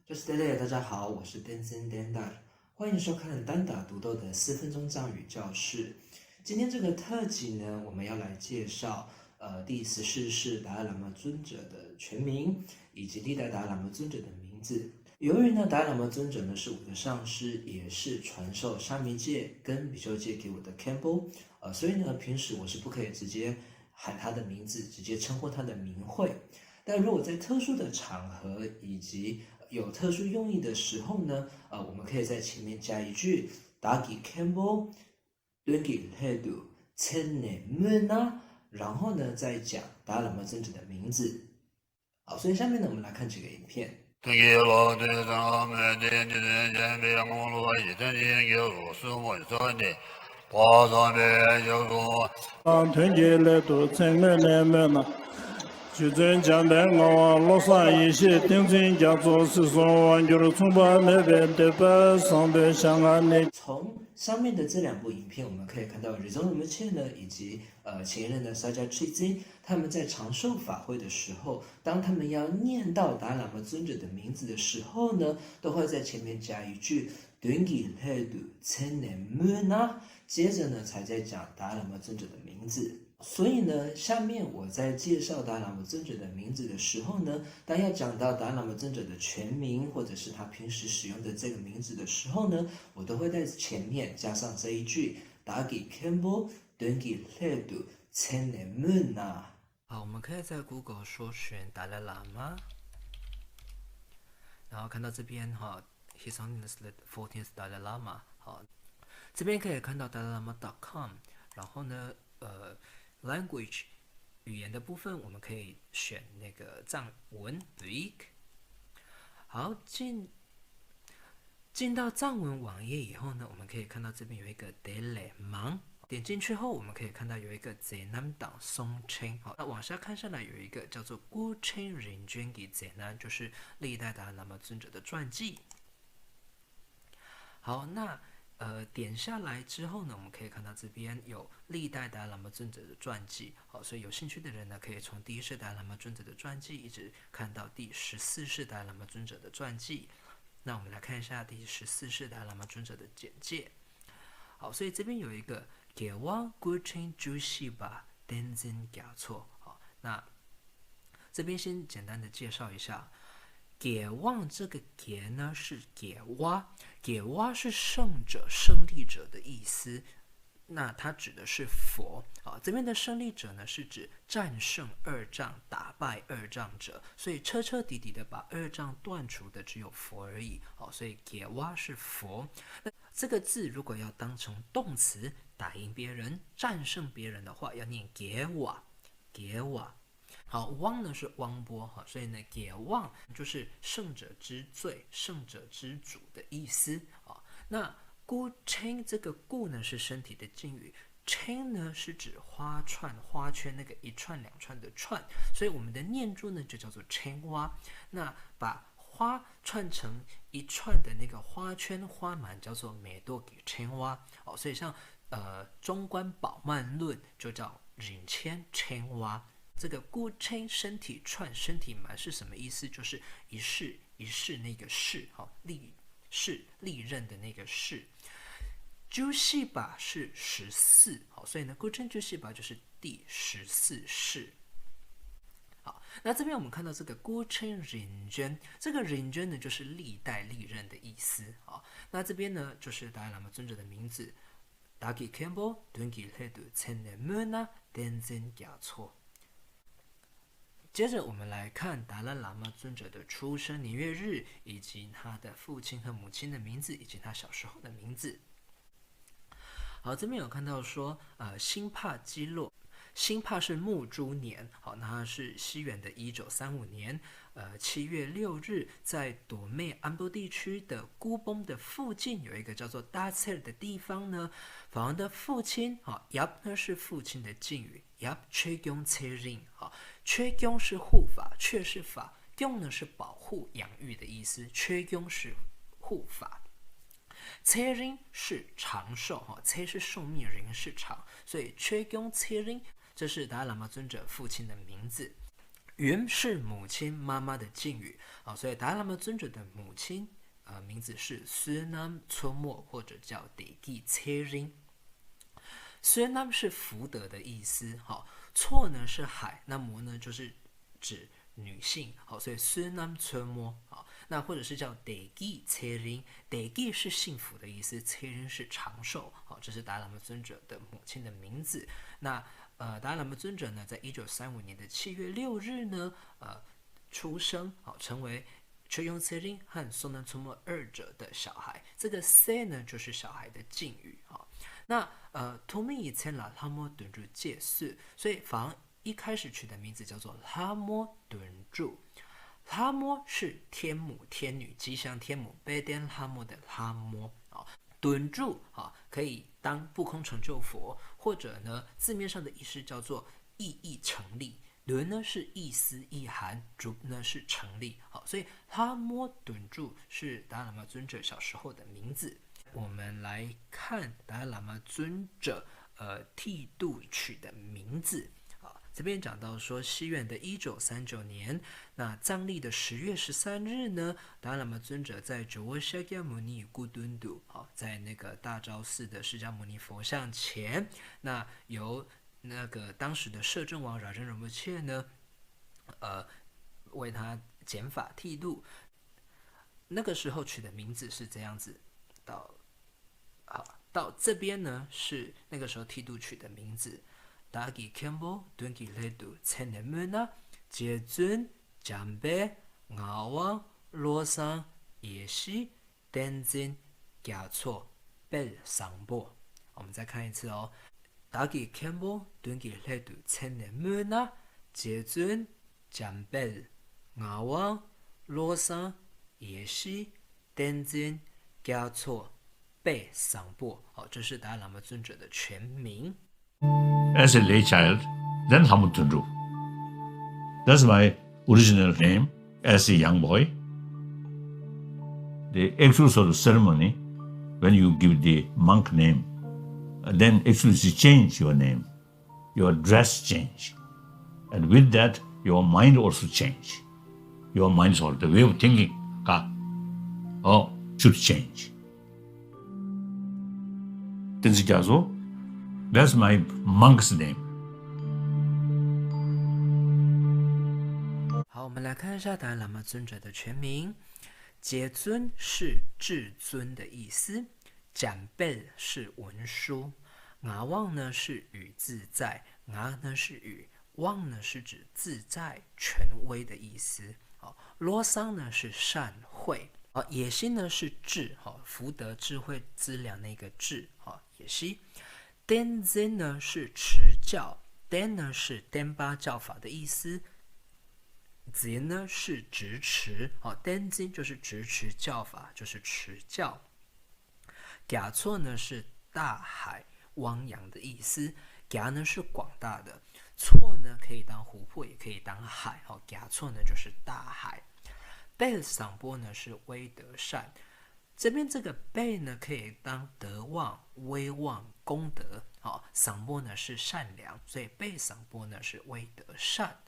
这是 Daily，大家好，我是 Dancing Dandar，欢迎收看单打独斗的4分钟藏语教室。今天这个特辑呢，我们要来介绍第14世达赖喇嘛尊者的全名，以及历代达赖喇嘛尊者的名字。由于呢，达赖喇嘛尊者呢是我的上师，也是传授沙弥戒跟比丘戒给我的 Campbell，所以呢，平时我是不可以直接喊他的名字，直接称呼他的名讳。但如果在特殊的场合以及有特殊用意的时候呢，我们可以在前面加一句 "Dagi Campbell Dungi Hedu Tene Muna"，然后呢再讲达赖喇嘛尊者的名字。好，所以下面呢我们来看这个影片。举证讲的我落上一些定准讲做是说就是从把那边的把上边相安的。从上面的这两部影片，我们可以看到 Rizal Rinpoche 呢，以及前任的 Saja Chizin， 他们在长寿法会的时候，当他们要念到达赖喇嘛尊者的名字的时候呢，都会在前面加一句 Dungi Hedu Tene Muna， 接着呢才在讲达赖喇嘛尊者的名字。所以呢，下面我在介绍达赖喇嘛尊者的名字的时候呢，当要讲到达赖喇嘛尊者的全名，或者是他平时使用的这个名字的时候呢，我都会在前面加上这一句 "Dagi Campbell Dungi Hedu Tene Muna"。好，我们可以在 Google 搜寻达赖喇嘛，然后看到这边哈 ，His Holiness the 14th Dalai Lama。好，这边可以看到达赖喇嘛 .com， 然后呢，language 语言的部分，我们可以选那个藏文 Week。好，进到藏文网页以后呢，我们可以看到这边有一个 Daily 盲，点进去后，我们可以看到有一个 Zainam 党松称。好，那往下看下来有一个叫做孤称人捐给 Zainam， 就是历代达赖喇嘛尊者的传记。好，那点下来之后呢，我们可以看到这边有历代达赖喇嘛尊者的传记。好，所以有兴趣的人呢，可以从第1世达赖喇嘛尊者的传记一直看到第14世达赖喇嘛尊者的传记。那我们来看一下第14世达赖喇嘛尊者的简介。好，所以这边有一个给我古称朱西巴登真假错。好，那这边先简单的介绍一下。给望这个给呢是给哇是胜者、胜利者的意思，那它指的是佛啊。这边的胜利者呢是指战胜二障、打败二障者，所以彻彻底底的把二障断除的只有佛而已。好，所以给哇是佛。那这个字如果要当成动词，打赢别人、战胜别人的话，要念给哇。好，汪呢是汪波哈，所以呢，给汪就是胜者之最、胜者之主的意思啊。那孤称这个孤呢是身体的敬语，称呢是指花串、花圈那个一串两串的串，所以我们的念珠呢就叫做称蛙。那把花串成一串的那个花圈花满叫做美多给称蛙哦，所以像中观宝曼论就叫忍谦称蛙。这个孤称身体串身体满是什么意思？就是一世一世那个世，好，历任的那个世。朱西巴是14，好，所以呢，孤称朱西巴就是第14世。好，那这边我们看到这个孤称忍捐，这个忍捐呢就是历代历任的意思。好，那这边呢就是达赖喇嘛尊者的名字 ，Dagi Campbell Dungi Hedu Tene Muna Denzen Gya错。接着我们来看达赖喇嘛尊者的出生年月日，以及他的父亲和母亲的名字，以及他小时候的名字。好，这边有看到说，辛帕基洛，辛帕是木猪年，好，那它是西元的1935年，7月6日，在朵妹安波地区的姑崩的附近有一个叫做达切尔的地方呢。法王的父亲，好，yap 呢是父亲的敬语 ，yap 缺供切ring，好，缺供是护法，却是法，供呢是保护、养育的意思，缺供是护法。切ring是长寿哈，切是寿命，ring是长，所以缺供切ring，这是达赖喇嘛尊者父亲的名字。云是母亲妈妈的敬语啊，所以达赖喇嘛尊者的母亲名字是Sunan Tsumo，或者叫 Degi Tserin。Sunan 是福德的意思，好，错呢是海，那摩呢就是指女性，好，所以 Sunan Tsumo， 好，那或者是叫 Degi Tserin，Degi 是幸福的意思，Tserin 是长寿，好，这是达赖喇嘛尊者的母亲的名字。那达赖喇嘛尊者呢，在1935年的7月6日呢，出生，好，成为Choyong Tserin 和Sunan Tsumo 二者的小孩。这个 Se 呢，就是小孩的敬语，好，那图米以前啦，拉莫顿住借四，所以法王一开始取的名字叫做拉莫顿住。拉莫是天母天女，吉祥天母贝甸拉莫的拉莫啊。顿住啊，可以当不空成就佛，或者呢字面上的意思叫做意义成立。轮呢是意思意涵，住呢是成立，好，所以拉摩顿住是达赖喇嘛尊者小时候的名字。我们来看达赖喇嘛尊者剃度取的名字。这边讲到说，西元的1939年，那藏历的10月13日呢，达赖喇嘛尊者在卓沃夏迦牟尼古敦度，在那个大昭寺的释迦牟尼佛像前，那由那个当时的摄政王拉真仁波切呢，为他剪发剃度。那个时候取的名字是这样子，到这边呢是那个时候剃度取的名字。다기 캠보 둔기 레두 체네무나 제준 잠베 나와 로상 예시 댄진 야초 벨 상보。 我们再看一次哦。다기 캠보 둔기 레두 체네무나 제준 잠베 나와 로상 예시 댄진 야초 벨 상보。 好，这是达赖喇嘛尊者的全名。As a lay child, then Hamutundru. That's my original name as a young boy. The actual sort of ceremony, when you give the monk name, then actually you change your name, your dress change. And with that, your mind also change. Your mind sort of the way of thinking should change. That's my monk's name. 好，我们来看一下达赖喇嘛尊者的全名。解尊是至尊的意思，讲贝是文书，牙旺呢是语自在，牙呢是语，旺呢是指自在权威的意思。罗桑呢是善慧，野心呢是智，福德智慧资粮那个智，野心。Denzin 呢是持教 ，Den 呢是den巴教法的意思 ，Zin 呢是执持，Denzin 就是执持教法，就是持教。甲错呢是大海汪洋的意思，甲呢是广大的，错呢可以当湖泊，也可以当海，甲错呢就是大海。贝桑波呢是威德善。这边这个贝呢，可以当德望、威望、功德。赏波呢是善良，所以贝赏波呢是威德善。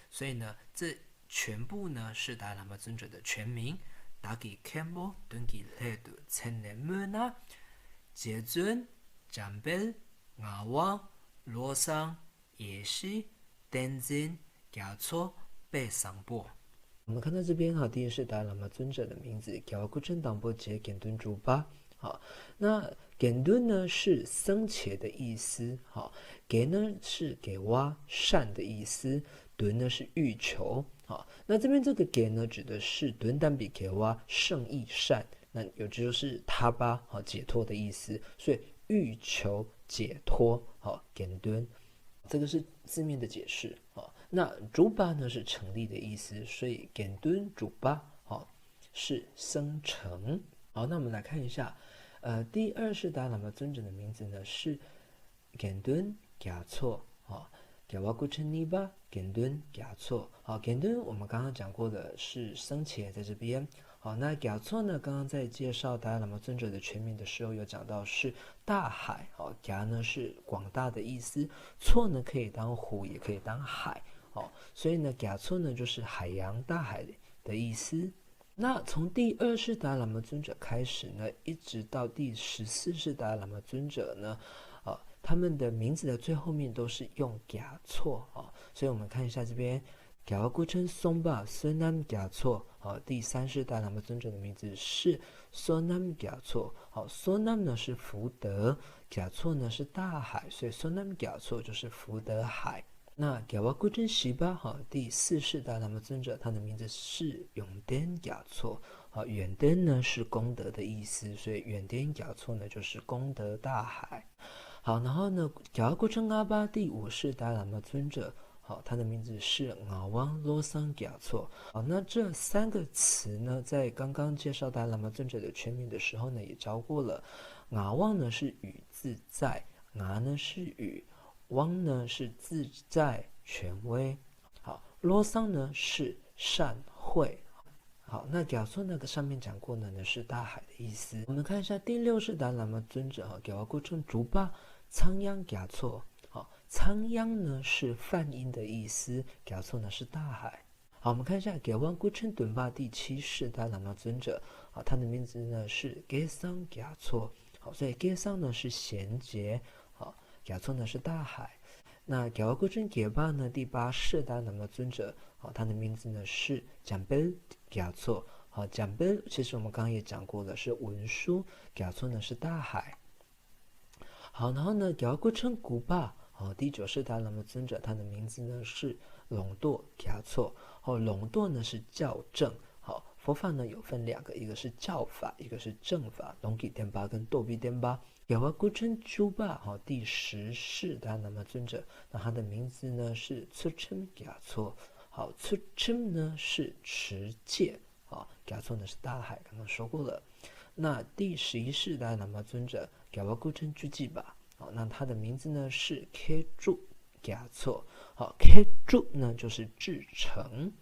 所以呢，这全部呢是达赖喇嘛尊者的全名。达吉堪波敦吉勒杜千年木那杰尊占贝牙旺罗桑耶西丹金加错贝赏波。我们看到这边第一是达赖喇嘛尊者的名字，叫古真当波杰简敦主巴。那简敦呢是僧伽的意思，给呢是给挖善的意思，敦呢是欲求。那这边这个给呢指的是敦单比给挖圣意善，那有就是他巴解脱的意思，所以欲求解脱简敦，这个是字面的解释。那主巴呢是成立的意思，所以简敦主巴是生成。好，那我们来看一下，第二是达赖喇嘛尊者的名字呢是简敦加错，给瓦古称尼巴简敦加错。好，简敦我们刚刚讲过的是僧伽在这边。好，那加错呢，刚刚在介绍达赖喇嘛尊者的全名的时候有讲到是大海，加呢是广大的意思，错呢可以当湖，也可以当海。所以呢，甲措呢就是海洋、大海的意思。那从第2世达赖喇嘛尊者开始呢，一直到第14世达赖喇嘛尊者呢，他们的名字的最后面都是用甲措所以我们看一下这边，甲瓦古称松巴孙南甲措第3世达赖喇嘛尊者的名字是孙南甲措孙南呢是福德，甲措呢是大海，所以孙南甲措就是福德海。那甲瓦古真西巴第4世达赖喇嘛尊者，他的名字是永登甲措远登呢是功德的意思，所以远登甲措呢就是功德大海。好，然后呢，甲瓦古真阿巴第5世达赖喇嘛尊者，他的名字是阿旺罗桑甲措。那这3个词呢，在刚刚介绍达赖喇嘛尊者的全名的时候呢，也教过了。阿旺呢是语自在，阿呢是语，汪呢是自在权威，罗桑呢是善慧。好，那甲措那个上面讲过呢是大海的意思。我们看一下第6世达赖喇嘛尊者甲瓦古称竹巴仓央甲措。仓央呢是梵音的意思，甲措呢是大海。好，我们看一下甲瓦古称敦巴第7世达赖喇嘛尊者，他的名字呢是给桑甲措。所以给桑呢是衔接，甲措呢是大海。那甲瓦古称给巴呢第8世达赖喇嘛尊者，他的名字呢是蒋贝甲措。蒋贝其实我们刚刚也讲过了，是文书，甲措呢是大海。好，然后呢，甲瓦古称古巴，第9世达赖喇嘛尊者，他的名字呢是龙舵甲措。龙舵呢是校正。佛法呢有分2个，一个是教法，一个是正法，龙吉颠巴跟斗比颠巴。甲瓦古称朱巴，第10世达赖喇嘛尊者，那他的名字呢是粗称甲措。粗称呢是持戒，甲措呢是大海，刚刚说过了。那第11世达赖喇嘛尊者，甲瓦古称居吉巴，那他的名字呢是开住甲措。开住呢就是至诚。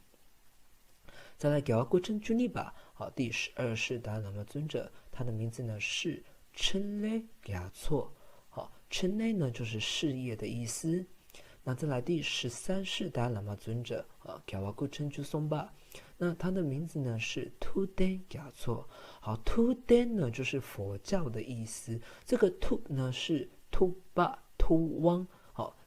再来甲瓦古称居尼巴，第12世达赖喇嘛尊者，他的名字呢是称雷甲措。称雷呢就是事业的意思。那再来第13世达赖喇嘛尊者，甲瓦古称居松巴，那他的名字呢是突登甲措。突登呢就是佛教的意思，这个突呢是突巴突汪，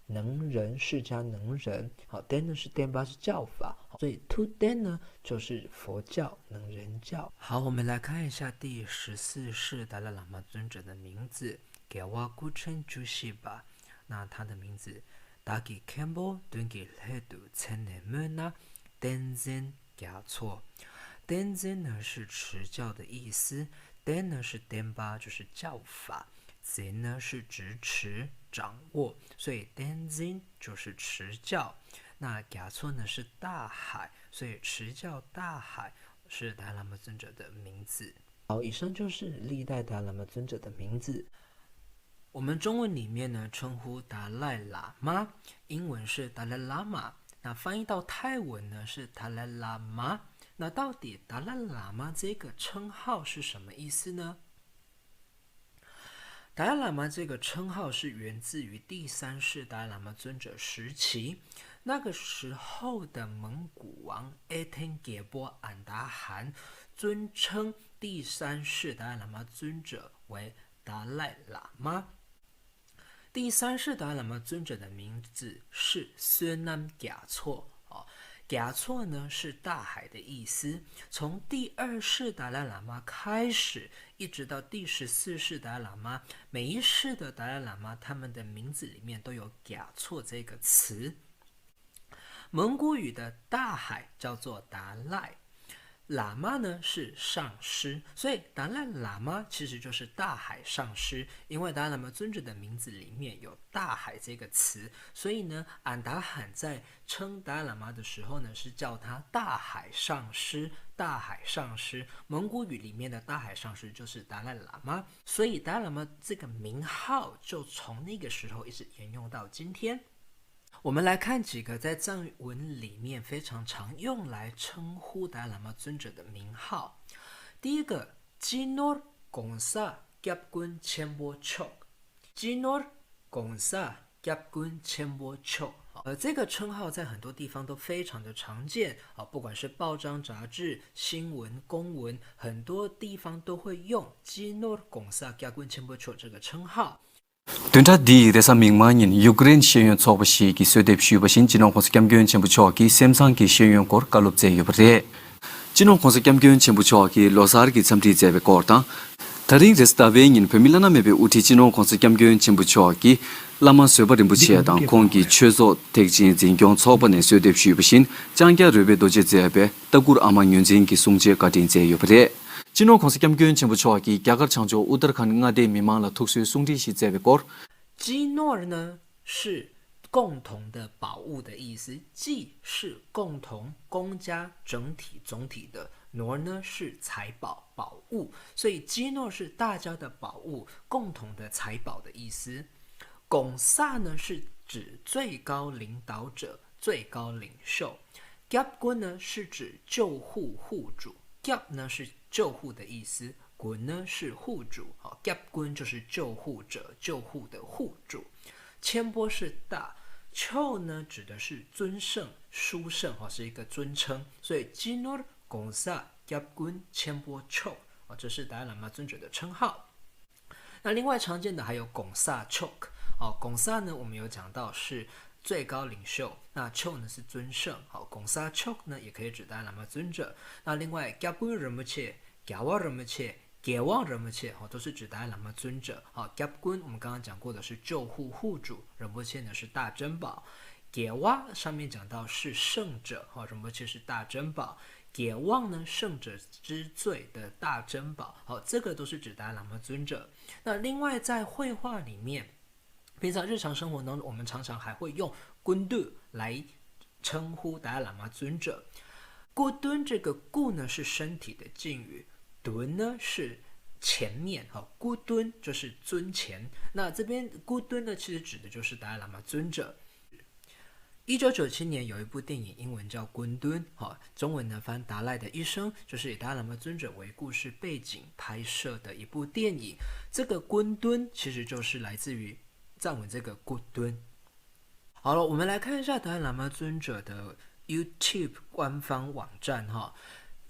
能人释迦能人，登呢是登巴是教法，所以突登呢就是佛教能人教。好，我们来看一下第14世达赖喇嘛尊者的名字，甲瓦古称居西巴，那他的名字达吉堪波敦吉勒杜参内木那登真甲措。登真呢是持教的意思，登呢是登巴就是教法，真呢是支持掌握，所以登真就是持教。那甲措呢是大海，所以持教大海是达赖喇嘛尊者的名字。好，以上就是历代达赖喇嘛尊者的名字。我们中文里面呢称呼达赖喇嘛，英文是达赖喇嘛，那翻译到泰文呢是达赖喇嘛。那到底达赖喇嘛这个称号是什么意思呢？达赖喇嘛这个称号是源自于第3世达赖喇嘛尊者时期，那个时候的蒙古王阿腾给波安达汗尊称第3世达赖喇嘛尊者为达赖喇嘛。第3世达赖喇嘛尊者的名字是孙南甲措。甲措呢是大海的意思，从第2世达赖喇嘛开始，一直到第14世达赖喇嘛，每一世的达赖喇嘛他们的名字里面都有甲措这个词。蒙古语的大海叫做达赖，喇嘛呢是上师，所以达赖喇嘛其实就是大海上师。因为达赖喇嘛尊者的名字里面有大海这个词，所以呢安达汗在称达赖喇嘛的时候呢是叫他大海上师。大海上师，蒙古语里面的大海上师就是达赖喇嘛，所以达赖喇嘛这个名号就从那个时候一直沿用到今天。我们来看几个在藏文里面非常常用来称呼达赖喇嘛尊者的名号。第一个 Jinor Gongsa Gyabgun Chenpo Chok， Jinor Gongsa 꺄군 첨보 초。这个称号在很多地方都非常的常见啊，不管是报章杂志、新闻、公文，很多地方都会用진노 공사 꺄군 첨보 초这个称号。Tunta di resa mingmanin Ukraine sheyon choba shi ki sodep shubashin jinong khonsa kyamgyon chenpu chowa ki semsang ki sheyon kor kalup ze yubre. Jinong khonsa kyamgyon chenpu chowa ki losar ki chamti zebe kor tang. Taring resta vengin pemilana mebe uti jinong khonsa kyamgyon chenpu chowa ki lama soba rimbu chiya tang kong ki chezo tekjin zingyon choba ne sodep shubashin jangya rube doje zebe tagur amang yunjin ki sungje katin ze yubre. 진호 공사 겸교연 전부 초하기 야gar 창조 우더칸 응아데 미망라 특수 숭디 시제베 걸 진노呢是共同的宝物的意思，既是共同公家整体总体的，nor 呢是财宝宝物，所以진노是大家的宝物，共同的财宝的意思。공사呢是指最高领导者、最高领袖。꺄군呢是指救护户主，꺄呢是救护的意思，군呢是户主，꺄군就是救护者、救护的户主。첨보是大，초呢指的是尊圣、殊圣，是一个尊称，所以진노 공사 꺄군 첨보 초，这是达赖喇嘛尊者的称号。那另外常见的还有공사 촉，공사呢我们有讲到是最高领袖，那초呢是尊圣，공사 촉呢也可以指达赖喇嘛尊者。那另外꺄군 rinpoche、꺄와 rinpoche、꺄왕 rinpoche都是指达赖喇嘛尊者。꺄군我们刚刚讲过的是救护户主，rinpoche呢是大珍宝。꺄와上面讲到是圣者，rinpoche是大珍宝。꺄왕呢圣者之最的大珍宝，这个都是指达赖喇嘛尊者。那另外在绘画里面，平常日常生活中我们常常还会用꾼두来称呼达赖喇嘛尊者。꾼둔这个꾸呢是身体的敬语，둔呢是前面，꾼둔就是尊前。那这边꾼둔呢其实指的就是达赖喇嘛尊者。1997年有一部电影，英文叫《꾼둔》，中文呢翻达赖的一生，就是以达赖喇嘛尊者为故事背景拍摄的一部电影。这个꾼둔其实就是来自于藏文这个꾼둔。好了，我们来看一下达赖喇嘛尊者的 YouTube 官方网站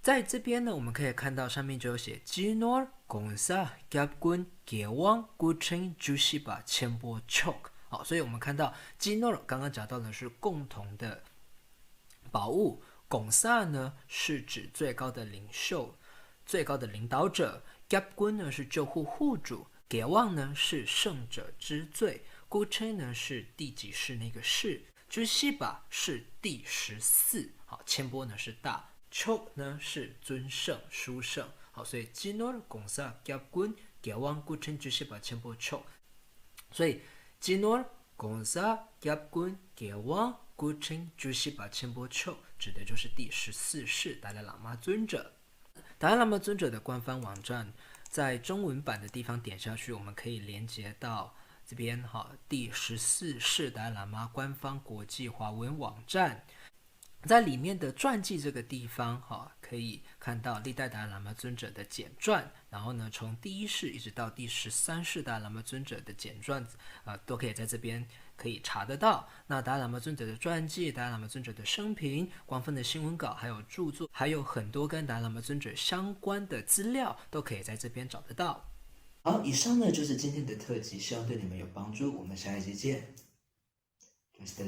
在这边呢，我们可以看到上面就有写진노 공사 꺄군 꺄왕 구chen 주시바 첨보 촉。所以我们看到진노刚刚讲到的是共同的宝物，공사呢是指最高的领袖、最高的领导者，꺄군呢是救护户主，꺄왕呢是圣者之最，구chen呢是第几世那个世，주시바是第14，첨보呢是大，촉呢是尊圣、殊圣。所以진노 공사 꺄군 꺄왕 구chen 주시바 첨보 촉。所以진노 공사 꺄군 꺄왕 구chen 주시바 첨보 촉指的就是第14世达赖喇嘛尊者。达赖喇嘛尊者的官方网站，在中文版的地方点下去，我们可以连接到这边第14世达赖喇嘛官方国际华文网站。在里面的传记这个地方可以看到历代达赖喇嘛尊者的简传，然后呢从第一世一直到第13世达赖喇嘛尊者的简传都可以在这边可以查得到。那达赖喇嘛尊者的传记、达赖喇嘛尊者的生平、官方的新闻稿还有著作，还有很多跟达赖喇嘛尊者相关的资料都可以在这边找得到。好，以上呢就是今天的特辑，希望对你们有帮助，我们下一集见。Just